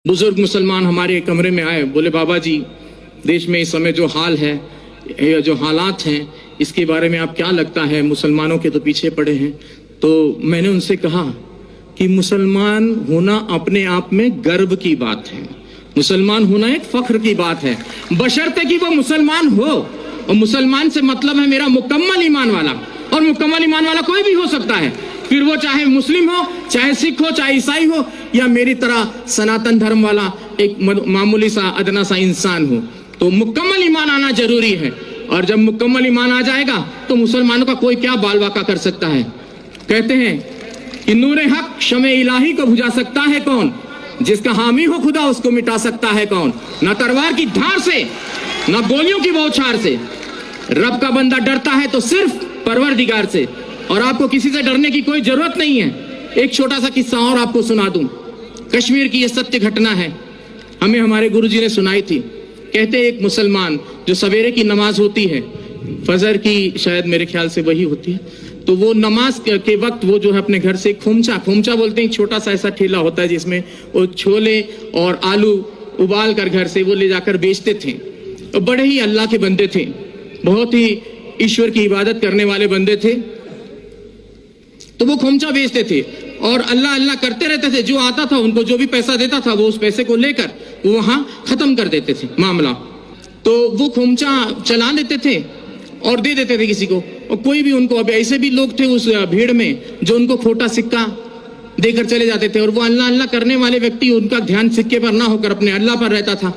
बुजुर्ग मुसलमान हमारे कमरे में आए, बोले बाबा जी देश में इस समय जो हाल है, जो हालात हैं, इसके बारे में आप क्या लगता है? मुसलमानों के तो पीछे पड़े हैं। तो मैंने उनसे कहा कि मुसलमान होना अपने आप में गर्व की बात है, मुसलमान होना एक फख्र की बात है, बशर्ते कि वो मुसलमान हो। और मुसलमान से मतलब है मेरा मुकम्मल ईमान वाला, और मुकम्मल ईमान वाला कोई भी हो सकता है, फिर वो चाहे मुस्लिम हो, चाहे सिख हो, चाहे ईसाई हो, या मेरी तरह सनातन धर्म वाला एक मामूली सा अदना सा इंसान हो। तो मुकम्मल ईमान आना जरूरी है, और जब मुकम्मल ईमान आ जाएगा तो मुसलमानों का कोई क्या बाल वाका कर सकता है। कहते हैं कि नूरे हक शमे इलाही को बुझा सकता है कौन, जिसका हामी हो खुदा उसको मिटा सकता है कौन। न तलवार की धार से, न गोलियों की बौछार से, रब का बंदा डरता है तो सिर्फ परवरदिगार से, और आपको किसी से डरने की कोई जरूरत नहीं है। एक छोटा सा किस्सा और आपको सुना दूं। कश्मीर की यह सत्य घटना है, हमें हमारे गुरुजी ने सुनाई थी। कहते एक मुसलमान जो सवेरे की नमाज होती है, फजर की शायद मेरे ख्याल से वही होती है, तो वो नमाज के वक्त वो जो है अपने घर से खोमचा बोलते हैं, छोटा सा ऐसा ठेला होता है जिसमें वो छोले और आलू उबाल कर घर से वो ले जाकर बेचते थे। तो बड़े ही अल्लाह के बंदे थे, बहुत ही ईश्वर की इबादत करने वाले बंदे थे। तो वो खोमचा बेचते थे और अल्लाह अल्लाह करते रहते थे। जो आता था उनको जो भी पैसा देता था वो उस पैसे को लेकर वो वहां खत्म कर देते थे मामला। तो वो खोमचा चला लेते थे और दे देते थे किसी को, और कोई भी उनको, अब ऐसे भी लोग थे उस भीड़ में जो उनको खोटा सिक्का देकर चले जाते थे, और वो अल्लाह अल्लाह करने वाले व्यक्ति, उनका ध्यान सिक्के पर ना होकर अपने अल्लाह पर रहता था।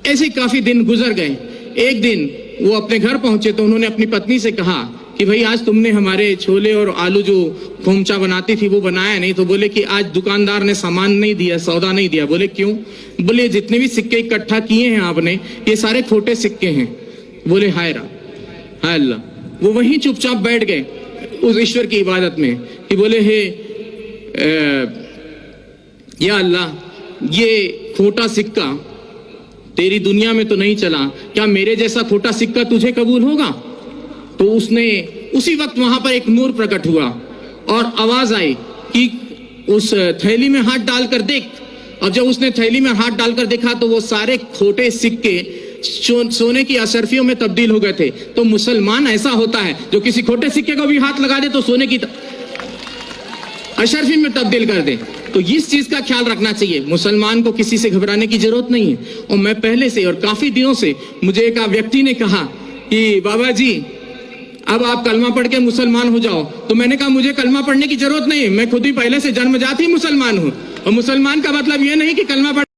ऐसे काफी दिन गुजर गए। एक दिन वो अपने घर पहुंचे तो उन्होंने अपनी पत्नी से कहा कि भाई आज तुमने हमारे छोले और आलू जो खोमचा बनाती थी वो बनाया नहीं। तो बोले कि आज दुकानदार ने सामान नहीं दिया, सौदा नहीं दिया। बोले क्यों? बोले जितने भी सिक्के इकट्ठा किए हैं आपने ये सारे खोटे सिक्के हैं। बोले हाय अल्लाह। वो वहीं चुपचाप बैठ गए उस ईश्वर की इबादत में कि बोले हे या अल्लाह, ये खोटा सिक्का तेरी दुनिया में तो नहीं चला, क्या मेरे जैसा खोटा सिक्का तुझे कबूल होगा? तो उसने उसी वक्त वहां पर एक नूर प्रकट हुआ और आवाज आई कि उस थैली में हाथ डालकर देख। और जब उसने थैली में हाथ डालकर देखा तो वो सारे खोटे सिक्के सोने की अशरफियों में तब्दील हो गए थे। तो मुसलमान ऐसा होता है जो किसी खोटे सिक्के को भी हाथ लगा दे तो सोने की अशरफी में तब्दील कर दे। तो इस चीज का ख्याल रखना चाहिए, मुसलमान को किसी से घबराने की जरूरत नहीं है। और मैं पहले से और काफी दिनों से, मुझे एक व्यक्ति ने कहा कि बाबा जी अब आप कलमा पढ़ के मुसलमान हो जाओ। तो मैंने कहा मुझे कलमा पढ़ने की जरूरत नहीं, मैं खुद ही पहले से जन्मजात ही मुसलमान हूँ। और मुसलमान का मतलब यह नहीं कि कलमा पढ़